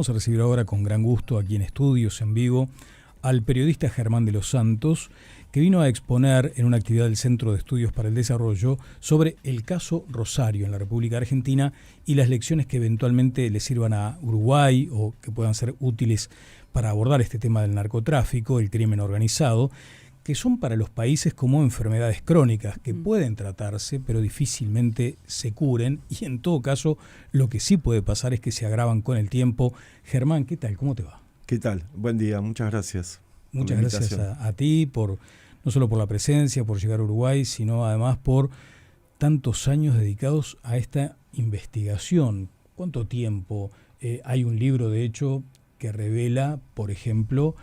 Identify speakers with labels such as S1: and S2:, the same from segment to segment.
S1: Vamos a recibir ahora con gran gusto aquí en estudios, en vivo, al periodista Germán de los Santos, que vino a exponer en una actividad del Centro de Estudios para el Desarrollo sobre el caso Rosario en la República Argentina y las lecciones que eventualmente le sirvan a Uruguay o que puedan ser útiles para abordar este tema del narcotráfico, el crimen organizado, que son para los países como enfermedades crónicas que pueden tratarse pero difícilmente se curen, y en todo caso lo que sí puede pasar es que se agravan con el tiempo. Germán, ¿qué tal? ¿Cómo te va?
S2: ¿Qué tal? Buen día, muchas gracias.
S1: Muchas gracias a ti, no solo por la presencia, por llegar a Uruguay, sino además por tantos años dedicados a esta investigación. ¿Cuánto tiempo? Hay un libro, de hecho, que revela, por ejemplo,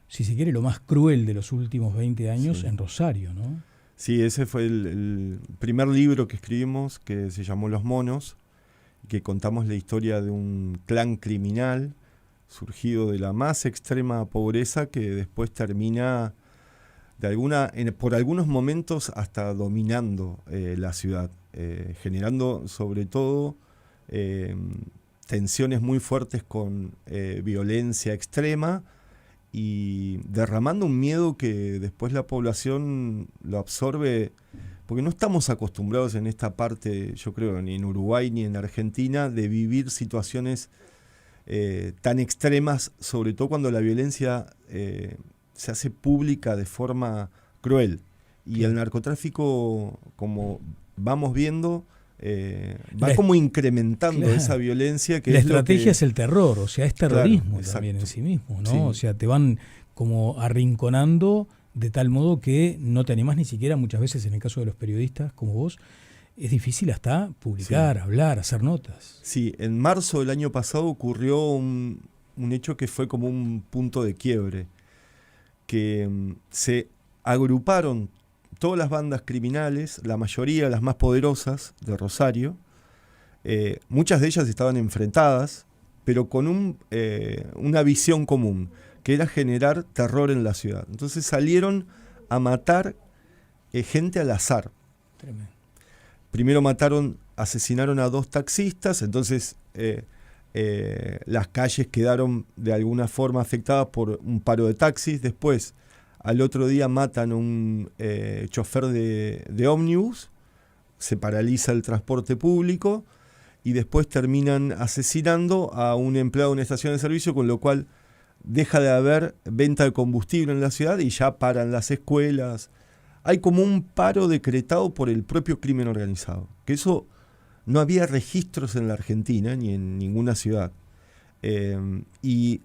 S1: si se quiere, lo más cruel de los últimos 20 años en Rosario, ¿no?
S2: Sí, ese fue el primer libro que escribimos, que se llamó Los Monos, que contamos la historia de un clan criminal surgido de la más extrema pobreza que después termina por algunos momentos hasta dominando la ciudad, generando sobre todo tensiones muy fuertes con violencia extrema y derramando un miedo que después la población lo absorbe, porque no estamos acostumbrados en esta parte, yo creo, ni en Uruguay ni en Argentina, de vivir situaciones tan extremas, sobre todo cuando la violencia se hace pública de forma cruel. Y el narcotráfico, como vamos viendo, va como incrementando esa violencia. Que
S1: la
S2: es
S1: estrategia es el terror, o sea, es terrorismo,
S2: claro,
S1: también en sí mismo, ¿no?
S2: Sí.
S1: O sea, te van como arrinconando de tal modo que no te animás ni siquiera, muchas veces en el caso de los periodistas como vos, es difícil hasta publicar, hablar, hacer notas.
S2: Sí, en marzo del año pasado ocurrió un hecho que fue como un punto de quiebre, que se agruparon todas las bandas criminales, la mayoría, las más poderosas de Rosario. Muchas de ellas estaban enfrentadas, pero con una visión común, que era generar terror en la ciudad. Entonces salieron a matar gente al azar.
S1: Tremendo.
S2: Primero asesinaron a 2 taxistas, entonces las calles quedaron de alguna forma afectadas por un paro de taxis. Después, al otro día matan a un chofer de ómnibus, se paraliza el transporte público y después terminan asesinando a un empleado de una estación de servicio, con lo cual deja de haber venta de combustible en la ciudad y ya paran las escuelas. Hay como un paro decretado por el propio crimen organizado, que eso no había registros en la Argentina ni en ninguna ciudad. Y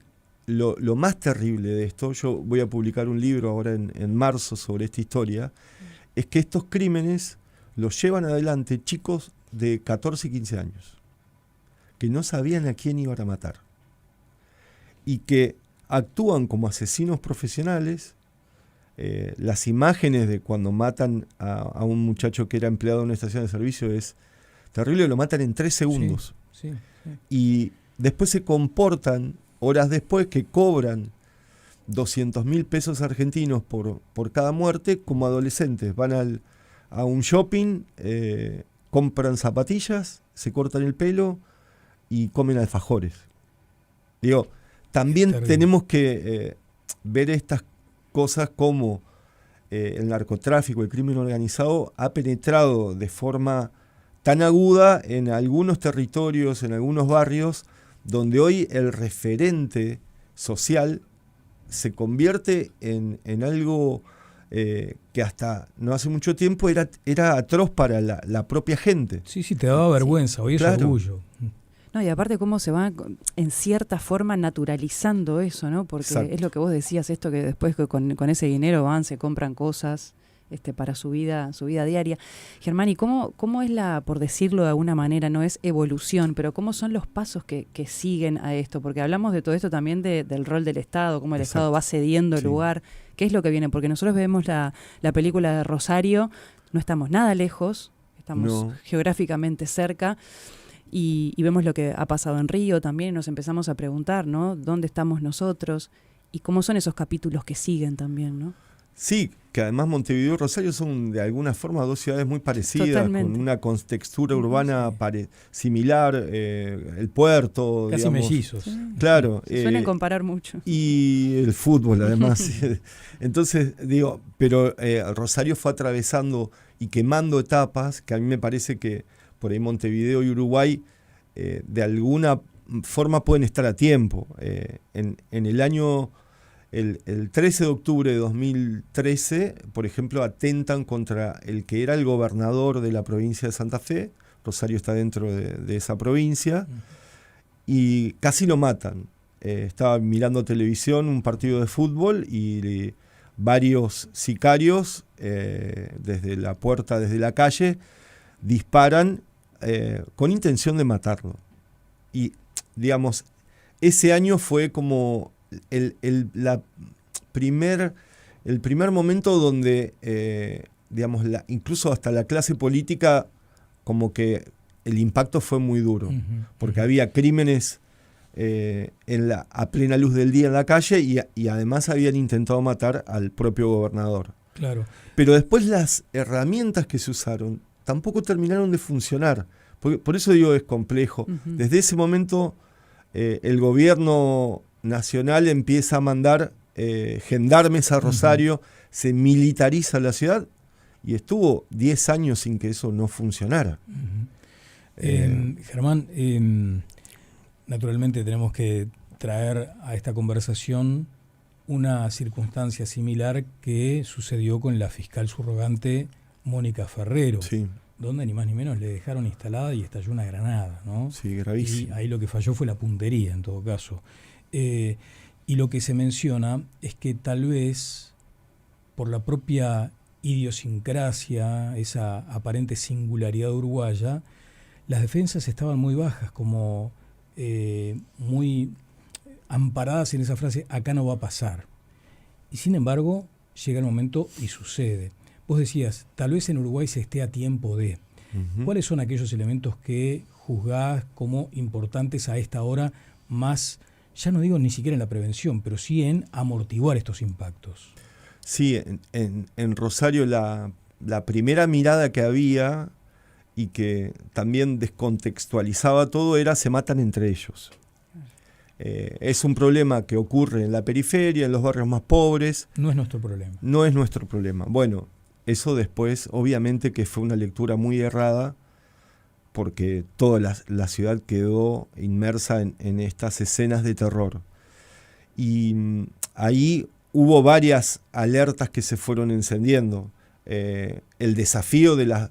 S2: lo más terrible de esto, yo voy a publicar un libro ahora en marzo sobre esta historia, es que estos crímenes los llevan adelante chicos de 14 y 15 años, que no sabían a quién iban a matar, y que actúan como asesinos profesionales. Las imágenes de cuando matan a un muchacho que era empleado en una estación de servicio es terrible, lo matan en 3 segundos.
S1: Sí.
S2: Y después se comportan, horas después, que cobran 200.000 pesos argentinos por cada muerte, como adolescentes. Van a un shopping, compran zapatillas, se cortan el pelo y comen alfajores. Digo, también tenemos que ver estas cosas como el narcotráfico, el crimen organizado ha penetrado de forma tan aguda en algunos territorios, en algunos barrios, donde hoy el referente social se convierte en algo que hasta no hace mucho tiempo era atroz para la propia gente.
S1: Sí, te daba vergüenza, hoy es orgullo.
S3: No, y aparte cómo se va en cierta forma naturalizando eso, ¿no? Porque es lo que vos decías, esto que después con ese dinero van, se compran cosas para su vida diaria. Germán, ¿y cómo es por decirlo de alguna manera, no es evolución, pero cómo son los pasos que siguen a esto? Porque hablamos de todo esto también del rol del Estado, cómo el Estado va cediendo lugar. ¿Qué es lo que viene? Porque nosotros vemos la película de Rosario, no estamos nada lejos, estamos geográficamente cerca. Y vemos lo que ha pasado en Río también, y nos empezamos a preguntar, ¿no? ¿Dónde estamos nosotros? Y cómo son esos capítulos que siguen también, ¿no?
S2: Sí, que además Montevideo y Rosario son de alguna forma dos ciudades muy parecidas,
S3: Totalmente.
S2: con una contextura urbana similar, el puerto,
S1: casi
S2: digamos.
S1: mellizos.
S3: Sí.
S2: Claro.
S3: Se suelen comparar mucho.
S2: Y el fútbol, además. Entonces, digo, pero Rosario fue atravesando y quemando etapas que a mí me parece que por ahí Montevideo y Uruguay de alguna forma pueden estar a tiempo. En el año... El 13 de octubre de 2013, por ejemplo, atentan contra el que era el gobernador de la provincia de Santa Fe. Rosario está dentro de esa provincia. Y casi lo matan. Estaba mirando televisión, un partido de fútbol, y varios sicarios, desde la puerta, desde la calle, disparan con intención de matarlo. Y, digamos, ese año fue como... El primer momento donde, digamos, incluso hasta la clase política, como que el impacto fue muy duro, porque había crímenes a plena luz del día en la calle y además habían intentado matar al propio gobernador.
S1: Claro.
S2: Pero después las herramientas que se usaron tampoco terminaron de funcionar, por eso digo es complejo. Desde ese momento el gobierno nacional empieza a mandar gendarmes a Rosario, se militariza la ciudad y estuvo 10 años sin que eso no funcionara.
S1: Germán, naturalmente tenemos que traer a esta conversación una circunstancia similar que sucedió con la fiscal subrogante Mónica Ferrero,
S2: Sí.
S1: donde ni más ni menos le dejaron instalada y estalló una granada, ¿no?
S2: Sí, gravísimo.
S1: Y ahí lo que falló fue la puntería, en todo caso. Y lo que se menciona es que tal vez por la propia idiosincrasia, esa aparente singularidad uruguaya, las defensas estaban muy bajas, como muy amparadas en esa frase, acá no va a pasar. Y sin embargo, llega el momento y sucede. Vos decías, tal vez en Uruguay se esté a tiempo de. ¿Cuáles son aquellos elementos que juzgás como importantes a esta hora, más, ya no digo ni siquiera en la prevención, pero sí en amortiguar estos impactos?
S2: Sí, en Rosario la primera mirada que había y que también descontextualizaba todo era se matan entre ellos. Es un problema que ocurre en la periferia, en los barrios más pobres.
S1: No es nuestro problema.
S2: No es nuestro problema. Bueno, eso después obviamente que fue una lectura muy errada porque toda la ciudad quedó inmersa en estas escenas de terror. Y ahí hubo varias alertas que se fueron encendiendo. El desafío de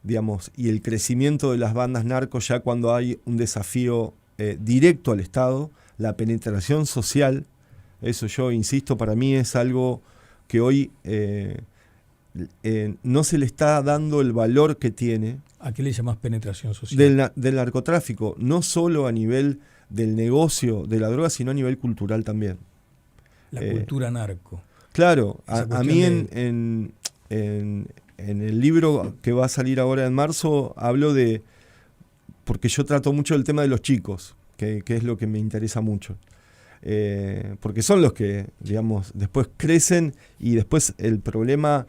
S2: digamos, y el crecimiento de las bandas narcos ya cuando hay un desafío directo al Estado, la penetración social, eso yo insisto, para mí es algo que hoy no se le está dando el valor que tiene.
S1: ¿A qué le llamás penetración social?
S2: Del narcotráfico, no solo a nivel del negocio de la droga, sino a nivel cultural también.
S1: La cultura narco.
S2: Claro, a mí en el libro que va a salir ahora en marzo hablo de, porque yo trato mucho el tema de los chicos, que es lo que me interesa mucho. Porque son los que, digamos, después crecen y después el problema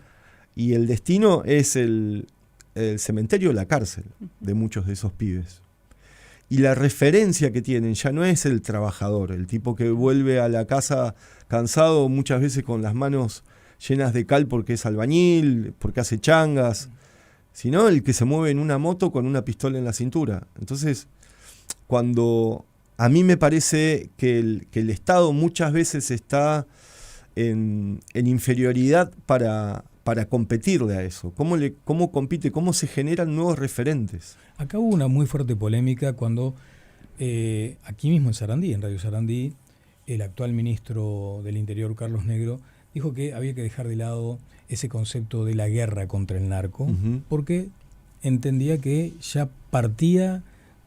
S2: y el destino es el cementerio o la cárcel de muchos de esos pibes. Y la referencia que tienen ya no es el trabajador, el tipo que vuelve a la casa cansado, muchas veces con las manos llenas de cal porque es albañil, porque hace changas, sino el que se mueve en una moto con una pistola en la cintura. Entonces, cuando a mí me parece que el Estado muchas veces está en inferioridad para competirle a eso. ¿Cómo compite? ¿Cómo se generan nuevos referentes?
S1: Acá hubo una muy fuerte polémica cuando aquí mismo en Sarandí, en Radio Sarandí, el actual ministro del Interior, Carlos Negro, dijo que había que dejar de lado ese concepto de la guerra contra el narco, porque entendía que ya partía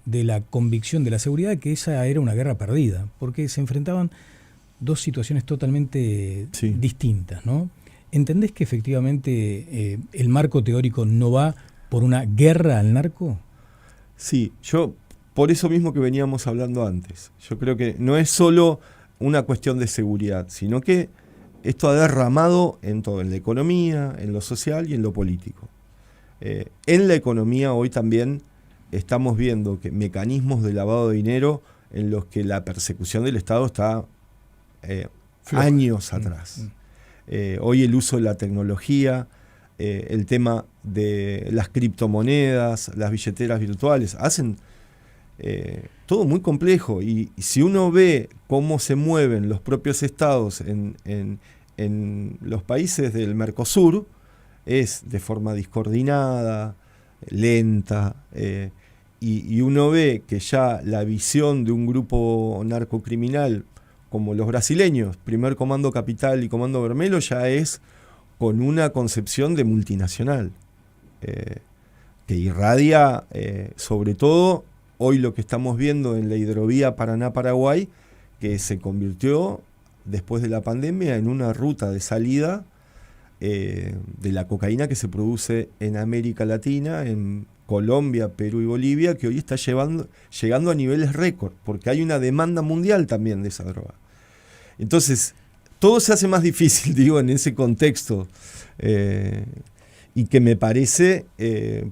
S1: de la convicción de la seguridad de que esa era una guerra perdida, porque se enfrentaban dos situaciones totalmente distintas, ¿no? ¿Entendés que efectivamente el marco teórico no va por una guerra al narco?
S2: Sí, yo por eso mismo que veníamos hablando antes. Yo creo que no es solo una cuestión de seguridad, sino que esto ha derramado en todo, en la economía, en lo social y en lo político. En la economía hoy también estamos viendo que mecanismos de lavado de dinero en los que la persecución del Estado está años atrás. Hoy el uso de la tecnología, el tema de las criptomonedas, las billeteras virtuales, hacen todo muy complejo. Y si uno ve cómo se mueven los propios estados en los países del Mercosur, es de forma discoordinada, lenta, y uno ve que ya la visión de un grupo narcocriminal como los brasileños, Primer Comando Capital y Comando Vermelho, ya es con una concepción de multinacional, que irradia sobre todo hoy lo que estamos viendo en la hidrovía Paraná-Paraguay, que se convirtió después de la pandemia en una ruta de salida de la cocaína que se produce en América Latina, en Colombia, Perú y Bolivia, que hoy está llegando a niveles récord, porque hay una demanda mundial también de esa droga. Entonces, todo se hace más difícil, digo, en ese contexto, y que me parece,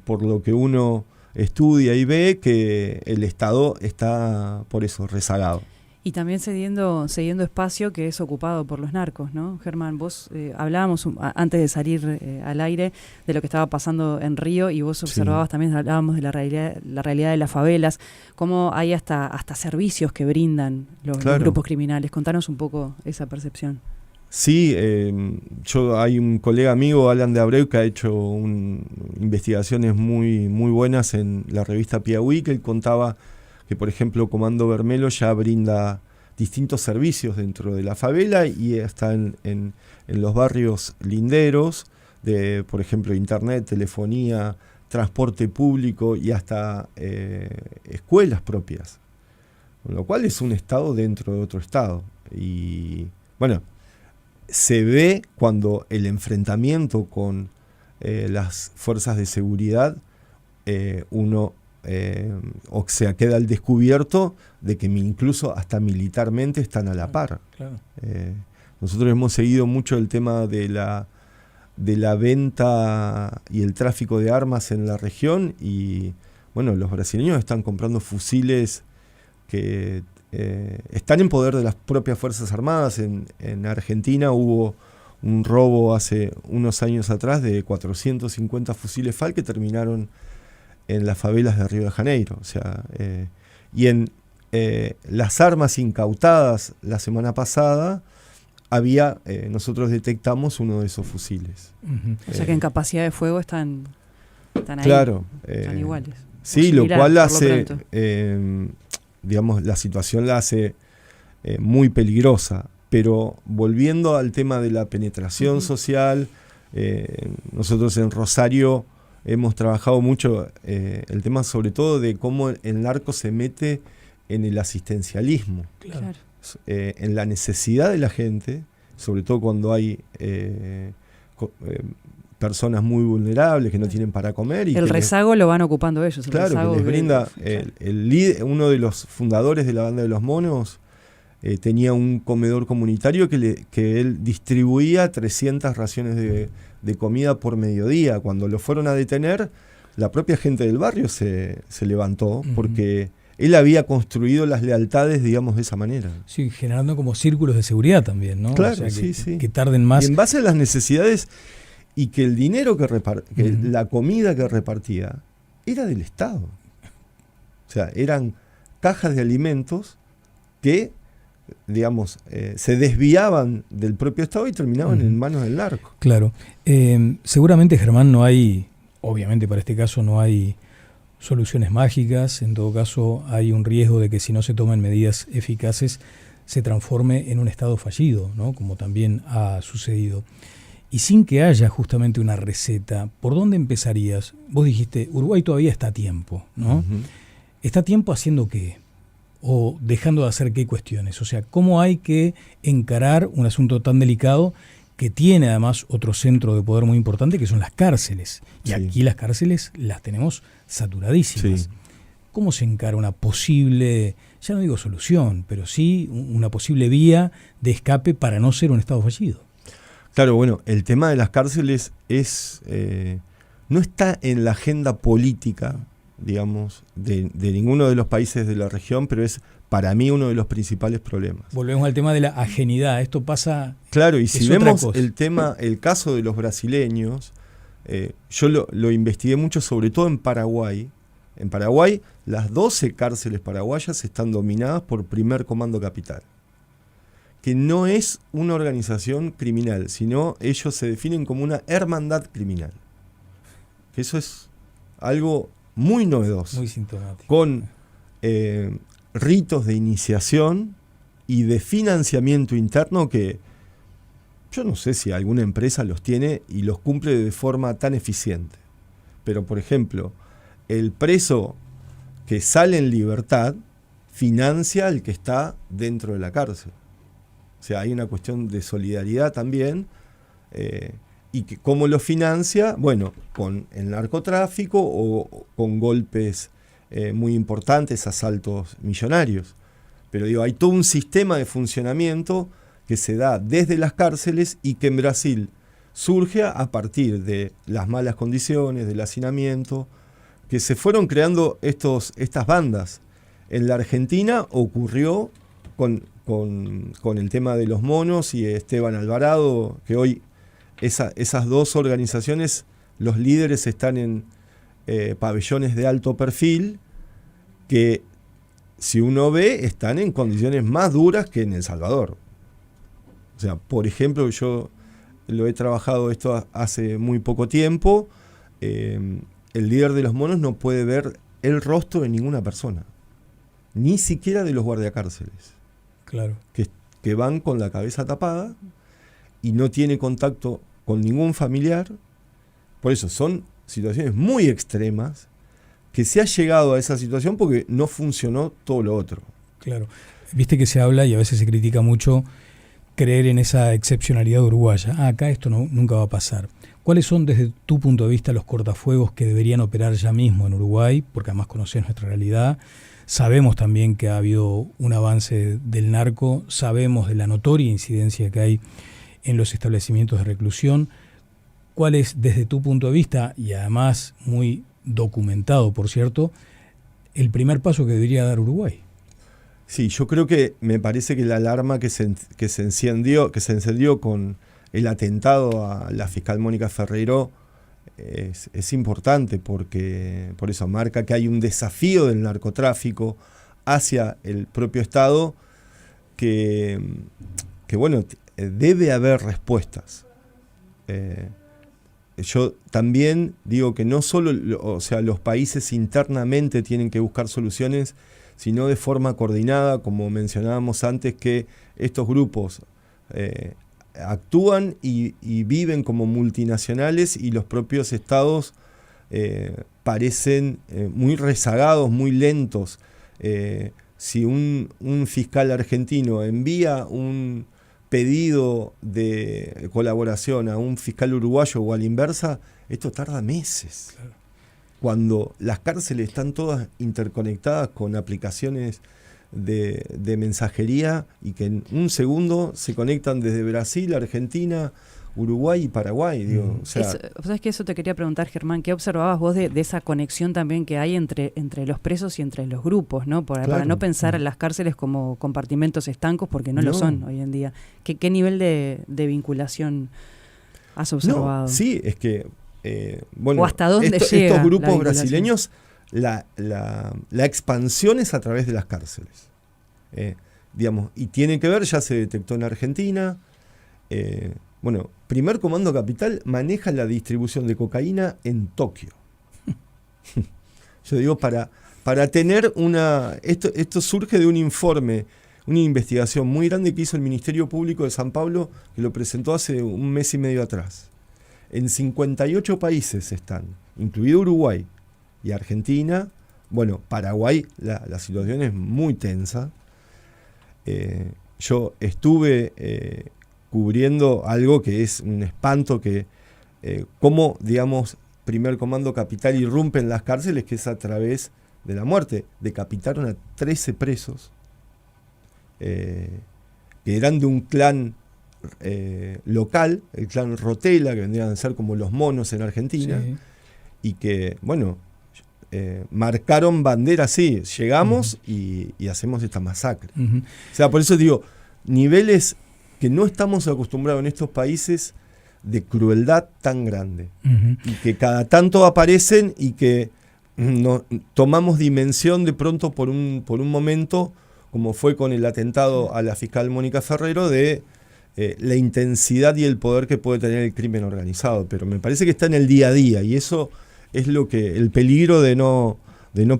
S2: por lo que uno estudia y ve, que el Estado está, por eso, rezagado.
S3: Y también cediendo espacio que es ocupado por los narcos, ¿no? Germán, vos hablábamos antes de salir al aire de lo que estaba pasando en Río, y vos observabas, sí, también hablábamos de la realidad de las favelas, cómo hay hasta servicios que brindan los grupos criminales. Contanos un poco esa percepción.
S2: Sí, hay un colega amigo, Alan de Abreu, que ha hecho investigaciones muy, muy buenas en la revista Piauí, que él contaba que, por ejemplo, Comando Vermelho ya brinda distintos servicios dentro de la favela y está en los barrios linderos, de, por ejemplo, internet, telefonía, transporte público y hasta escuelas propias. Con lo cual es un estado dentro de otro estado. Y bueno, se ve cuando el enfrentamiento con las fuerzas de seguridad, o sea, queda al descubierto de que incluso hasta militarmente están a la par.
S1: Claro.
S2: Nosotros hemos seguido mucho el tema de la venta y el tráfico de armas en la región, y bueno, los brasileños están comprando fusiles que están en poder de las propias Fuerzas Armadas. En Argentina hubo un robo hace unos años atrás de 450 fusiles FAL que terminaron en las favelas de Río de Janeiro. O sea, y en las armas incautadas la semana pasada nosotros detectamos uno de esos fusiles.
S3: Uh-huh. O sea que en capacidad de fuego están ahí.
S2: Claro.
S3: Están iguales.
S2: Sí, lo cual hace, digamos, la situación la hace muy peligrosa. Pero volviendo al tema de la penetración social, nosotros en Rosario hemos trabajado mucho el tema sobre todo de cómo el narco se mete en el asistencialismo,
S3: Claro.
S2: En la necesidad de la gente, sobre todo cuando hay personas muy vulnerables que no tienen para comer. Y
S3: el rezago lo van ocupando ellos.
S2: Claro, que les brinda el líder, uno de los fundadores de la Banda de los Monos, tenía un comedor comunitario que él distribuía 300 raciones de comida por mediodía. Cuando lo fueron a detener, la propia gente del barrio se levantó, porque él había construido las lealtades, digamos, de esa manera.
S1: Sí, generando como círculos de seguridad también, ¿no?
S2: Claro,
S1: o sea,
S2: sí.
S1: Que tarden más.
S2: Y en base a las necesidades, y que el dinero que la comida que repartía era del Estado. O sea, eran cajas de alimentos que, digamos, se desviaban del propio Estado y terminaban en manos del narco.
S1: Claro. Seguramente, Germán, no hay, obviamente para este caso no hay soluciones mágicas. En todo caso, hay un riesgo de que si no se toman medidas eficaces se transforme en un Estado fallido, ¿no? Como también ha sucedido. Y sin que haya justamente una receta, ¿por dónde empezarías? Vos dijiste, Uruguay todavía está a tiempo, ¿no? Uh-huh. ¿Está a tiempo haciendo qué? ¿O dejando de hacer qué cuestiones? O sea, ¿cómo hay que encarar un asunto tan delicado que tiene además otro centro de poder muy importante, que son las cárceles? Y aquí las cárceles las tenemos saturadísimas. Sí. ¿Cómo se encara una posible, ya no digo solución, pero sí una posible vía de escape para no ser un Estado fallido?
S2: Claro, bueno, el tema de las cárceles no está en la agenda política, digamos, de ninguno de los países de la región, pero es para mí uno de los principales problemas.
S1: Volvemos al tema de la ajenidad. Esto pasa.
S2: Claro, y si vemos el caso de los brasileños, yo lo investigué mucho, sobre todo en Paraguay. En Paraguay, las 12 cárceles paraguayas están dominadas por Primer Comando Capital, que no es una organización criminal, sino ellos se definen como una hermandad criminal. Que eso es algo muy novedoso.
S1: Muy sintomático.
S2: Con ritos de iniciación y de financiamiento interno que yo no sé si alguna empresa los tiene y los cumple de forma tan eficiente. Pero, por ejemplo, el preso que sale en libertad financia al que está dentro de la cárcel. O sea, hay una cuestión de solidaridad también. ¿Y que cómo lo financia? Bueno, con el narcotráfico o con golpes muy importantes, asaltos millonarios. Pero digo, hay todo un sistema de funcionamiento que se da desde las cárceles y que en Brasil surge a partir de las malas condiciones, del hacinamiento, que se fueron creando estas bandas. En la Argentina ocurrió con el tema de los monos y Esteban Alvarado, que hoy esas dos organizaciones, los líderes están en pabellones de alto perfil, que si uno ve, están en condiciones más duras que en El Salvador. O sea, por ejemplo, yo lo he trabajado esto hace muy poco tiempo, el líder de los monos no puede ver el rostro de ninguna persona, ni siquiera de los guardiacárceles.
S1: Claro.
S2: Que van con la cabeza tapada y no tiene contacto con ningún familiar. Por eso son situaciones muy extremas, que se ha llegado a esa situación porque no funcionó todo lo otro.
S1: Claro. Viste que se habla y a veces se critica mucho creer en esa excepcionalidad uruguaya. Acá esto nunca va a pasar. ¿Cuáles son, desde tu punto de vista, los cortafuegos que deberían operar ya mismo en Uruguay? Porque además conoces nuestra realidad. Sabemos también que ha habido un avance del narco, sabemos de la notoria incidencia que hay en los establecimientos de reclusión. ¿Cuál es, desde tu punto de vista, y además muy documentado, por cierto, el primer paso que debería dar Uruguay?
S2: Sí, yo creo que me parece que la alarma que se encendió con el atentado a la fiscal Mónica Ferreiro es importante, porque por eso marca que hay un desafío del narcotráfico hacia el propio Estado que bueno, debe haber respuestas. Yo también digo que no solo, los países internamente tienen que buscar soluciones, sino de forma coordinada, como mencionábamos antes, que estos grupos actúan y viven como multinacionales y los propios estados parecen muy rezagados, muy lentos. Si un fiscal argentino envía un pedido de colaboración a un fiscal uruguayo o a la inversa, esto tarda meses. Claro. Cuando las cárceles están todas interconectadas con aplicaciones de mensajería y que en un segundo se conectan desde Brasil, Argentina, Uruguay y Paraguay. Digo,
S3: ¿Sabes qué? Eso te quería preguntar, Germán. ¿Qué observabas vos de esa conexión también que hay entre los presos y entre los grupos, ¿no? Para no pensar en las cárceles como compartimentos estancos, porque no lo son hoy en día. ¿Qué nivel de vinculación has observado?
S2: No, sí, es que, bueno,
S3: ¿o hasta dónde llega
S2: estos grupos brasileños, la expansión es a través de las cárceles. Digamos, y tiene que ver, ya se detectó en Argentina. Bueno, Primer Comando Capital maneja la distribución de cocaína en Tokio. Yo digo, para tener esto surge de un informe, una investigación muy grande que hizo el Ministerio Público de San Pablo, que lo presentó hace un mes y medio atrás. En 58 países están, incluido Uruguay y Argentina. Bueno, Paraguay, la situación es muy tensa. Yo estuve cubriendo algo que es un espanto, que cómo, digamos, Primer Comando Capital irrumpe en las cárceles, que es a través de la muerte. Decapitaron a 13 presos que eran de un clan local, el clan Rotela, que vendrían a ser como los monos en Argentina,
S1: Sí.
S2: y que, bueno, marcaron bandera así, llegamos y hacemos esta masacre.
S1: Ujú.
S2: O sea, por eso digo, niveles que no estamos acostumbrados en estos países de crueldad tan grande,
S1: Ujú.
S2: y que cada tanto aparecen y que no, tomamos dimensión de pronto por un momento, como fue con el atentado a la fiscal Mónica Ferrero, de la intensidad y el poder que puede tener el crimen organizado. Pero me parece que está en el día a día, y eso es lo que el peligro de no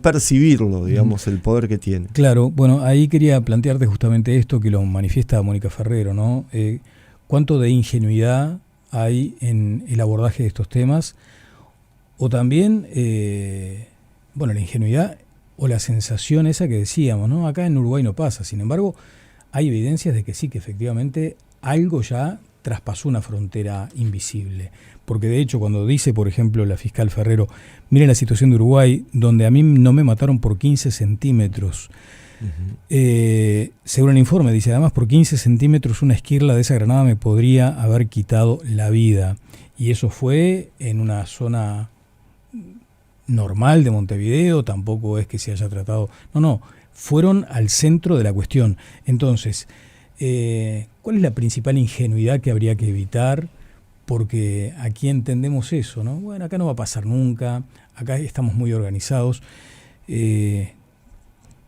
S2: percibirlo, digamos, el poder que tiene.
S1: Claro, bueno, ahí quería plantearte justamente esto que lo manifiesta Mónica Ferrero, ¿no? ¿Cuánto de ingenuidad hay en el abordaje de estos temas? O también, bueno, la ingenuidad o la sensación esa que decíamos, ¿no? Acá en Uruguay no pasa, sin embargo, hay evidencias de que sí, que efectivamente algo ya traspasó una frontera invisible. Porque de hecho, cuando dice, por ejemplo, la fiscal Ferrero, miren la situación de Uruguay, donde a mí no me mataron por 15 centímetros. Según el informe, dice, además por 15 centímetros una esquirla de esa granada me podría haber quitado la vida. Y eso fue en una zona normal de Montevideo, tampoco es que se haya tratado... No, fueron al centro de la cuestión. Entonces, ¿cuál es la principal ingenuidad que habría que evitar? Porque aquí entendemos eso, ¿no? Bueno, acá no va a pasar nunca, acá estamos muy organizados.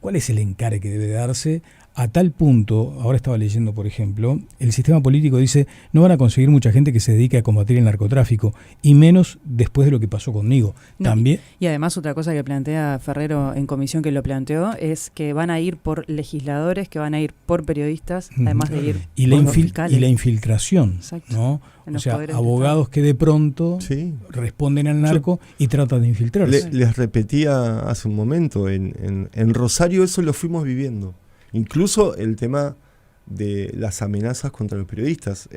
S1: ¿Cuál es el encare que debe darse? A tal punto, ahora estaba leyendo, por ejemplo, el sistema político dice, no van a conseguir mucha gente que se dedique a combatir el narcotráfico, y menos después de lo que pasó conmigo.
S3: No,
S1: También,
S3: y además otra cosa que plantea Ferrero en comisión, que lo planteó, es que van a ir por legisladores, que van a ir por periodistas, además de ir
S1: y
S3: por
S1: la,
S3: fiscales.
S1: y la infiltración,
S3: Exacto.
S1: ¿no?
S3: En
S1: O
S3: los
S1: sea,
S3: poderes del
S1: abogados que de pronto
S2: Sí.
S1: responden al narco y tratan de infiltrarse.
S2: Les repetía hace un momento, en Rosario eso lo fuimos viviendo. Incluso el tema de las amenazas contra los periodistas.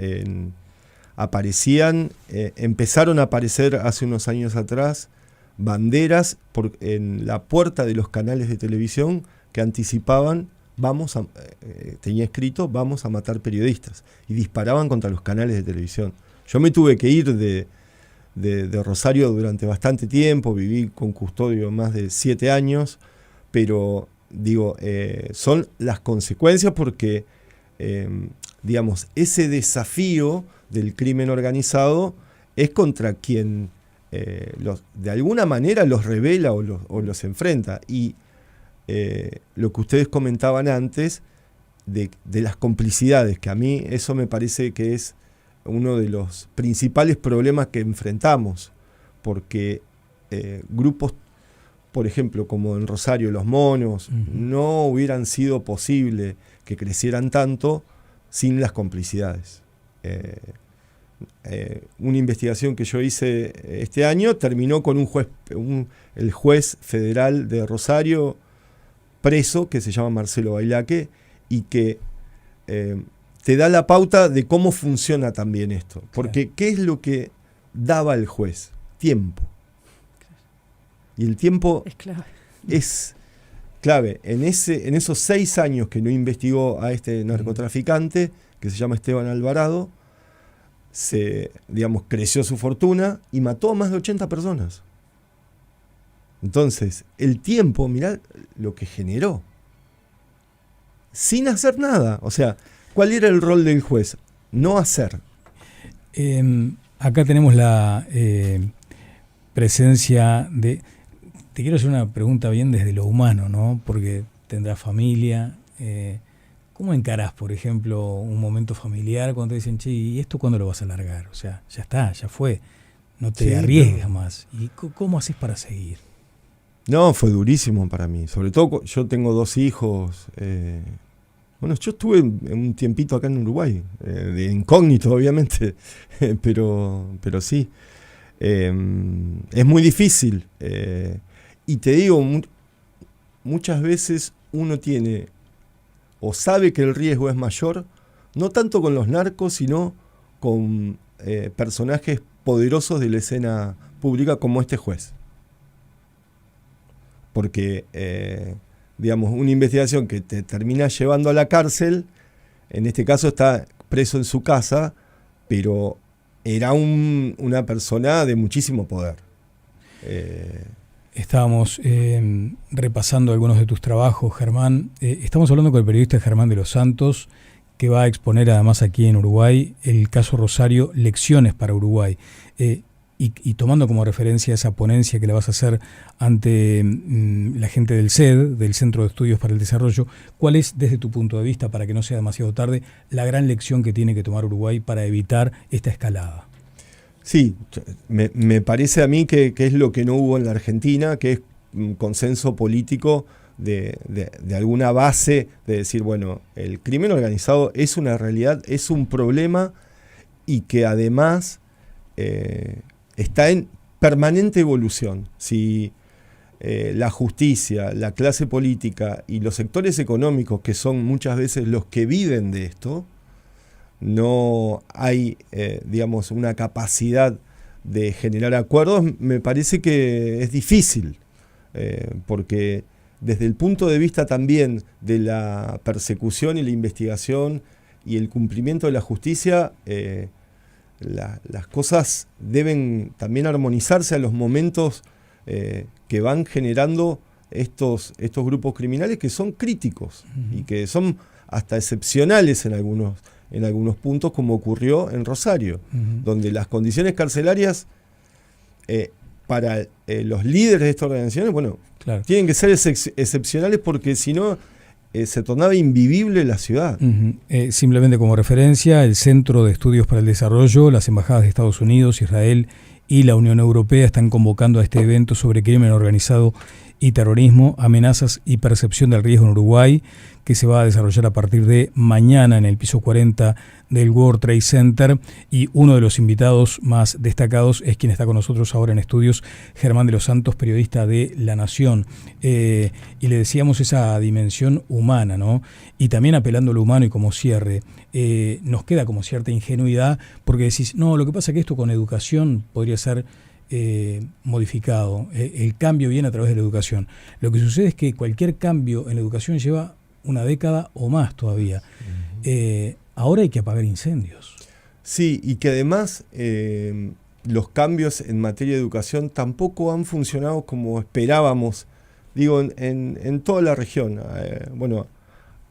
S2: Empezaron a aparecer hace unos años atrás banderas en la puerta de los canales de televisión que anticipaban, tenía escrito, vamos a matar periodistas, y disparaban contra los canales de televisión. Yo me tuve que ir de Rosario durante bastante tiempo, viví con custodio más de 7 años, pero digo, son las consecuencias porque, digamos, ese desafío del crimen organizado es contra quien de alguna manera los revela o los enfrenta. Y lo que ustedes comentaban antes de las complicidades, que a mí eso me parece que es uno de los principales problemas que enfrentamos, porque grupos, por ejemplo, como en Rosario los monos, no hubieran sido posible que crecieran tanto sin las complicidades. Una investigación que yo hice este año terminó con el juez federal de Rosario preso, que se llama Marcelo Bailaque, y que te da la pauta de cómo funciona también esto. Porque ¿qué es lo que daba el juez? Tiempo. Y el tiempo es clave. En esos 6 años que no investigó a este narcotraficante, que se llama Esteban Alvarado, creció su fortuna y mató a más de 80 personas. Entonces, el tiempo, mirá lo que generó. Sin hacer nada. O sea, ¿cuál era el rol del juez? No hacer.
S1: Acá tenemos la presencia de... Te quiero hacer una pregunta bien desde lo humano, ¿no? Porque tendrás familia. ¿Cómo encarás, por ejemplo, un momento familiar cuando te dicen, che, ¿y esto cuándo lo vas a largar? O sea, ya está, ya fue. No te arriesgas más. ¿Y cómo haces para seguir?
S2: No, fue durísimo para mí. Sobre todo, yo tengo 2 hijos. Bueno, yo estuve un tiempito acá en Uruguay, de incógnito, obviamente, pero sí. Es muy difícil. Y te digo, muchas veces uno tiene o sabe que el riesgo es mayor, no tanto con los narcos, sino con personajes poderosos de la escena pública como este juez. Porque, digamos, una investigación que te termina llevando a la cárcel, en este caso está preso en su casa, pero era una persona de muchísimo poder.
S1: Estábamos repasando algunos de tus trabajos, Germán. Estamos hablando con el periodista Germán de los Santos, que va a exponer además aquí en Uruguay el caso Rosario, Lecciones para Uruguay. Y tomando como referencia esa ponencia que la vas a hacer ante la gente del CED, del Centro de Estudios para el Desarrollo, ¿cuál es, desde tu punto de vista, para que no sea demasiado tarde, la gran lección que tiene que tomar Uruguay para evitar esta escalada?
S2: Sí, me parece a mí que es lo que no hubo en la Argentina, que es un consenso político de alguna base de decir, bueno, el crimen organizado es una realidad, es un problema y que además está en permanente evolución. Si la justicia, la clase política y los sectores económicos, que son muchas veces los que viven de esto, no hay, digamos, una capacidad de generar acuerdos, me parece que es difícil, porque desde el punto de vista también de la persecución y la investigación y el cumplimiento de la justicia, las cosas deben también armonizarse a los momentos que van generando estos grupos criminales, que son críticos y que son hasta excepcionales en algunos puntos, como ocurrió en Rosario, donde las condiciones carcelarias para los líderes de estas organizaciones, bueno, claro, tienen que ser excepcionales, porque si no se tornaba invivible la ciudad.
S1: Simplemente como referencia, el Centro de Estudios para el Desarrollo, las embajadas de Estados Unidos, Israel y la Unión Europea están convocando a este evento sobre crimen organizado y terrorismo, amenazas y percepción del riesgo en Uruguay, que se va a desarrollar a partir de mañana en el piso 40 del World Trade Center, y uno de los invitados más destacados es quien está con nosotros ahora en estudios, Germán de los Santos, periodista de La Nación. Y le decíamos esa dimensión humana, ¿no? Y también apelando a lo humano, y como cierre, nos queda como cierta ingenuidad, porque decís, no, lo que pasa es que esto con educación podría ser modificado. El cambio viene a través de la educación. Lo que sucede es que cualquier cambio en la educación lleva una década o más todavía. Ahora hay que apagar incendios.
S2: Sí, y que además los cambios en materia de educación tampoco han funcionado como esperábamos, digo, en toda la región. Bueno,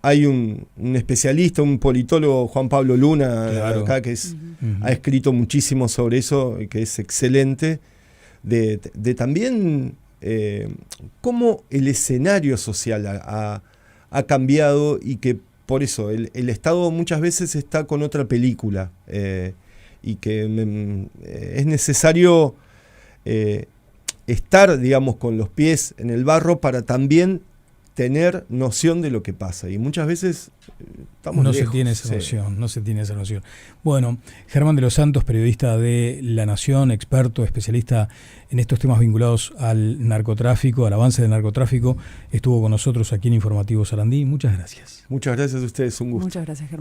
S2: hay un especialista, un politólogo, Juan Pablo Luna, claro, acá, que ha escrito muchísimo sobre eso, que es excelente, de también cómo el escenario social ha cambiado, y que por eso el Estado muchas veces está con otra película, y que es necesario estar, digamos, con los pies en el barro para también tener noción de lo que pasa, y muchas veces estamos lejos.
S1: No se tiene esa noción. Bueno, Germán de los Santos, periodista de La Nación, experto, especialista en estos temas vinculados al narcotráfico, al avance del narcotráfico, estuvo con nosotros aquí en Informativo Sarandí. Muchas gracias.
S2: Muchas gracias a ustedes, un gusto.
S3: Muchas gracias, Germán.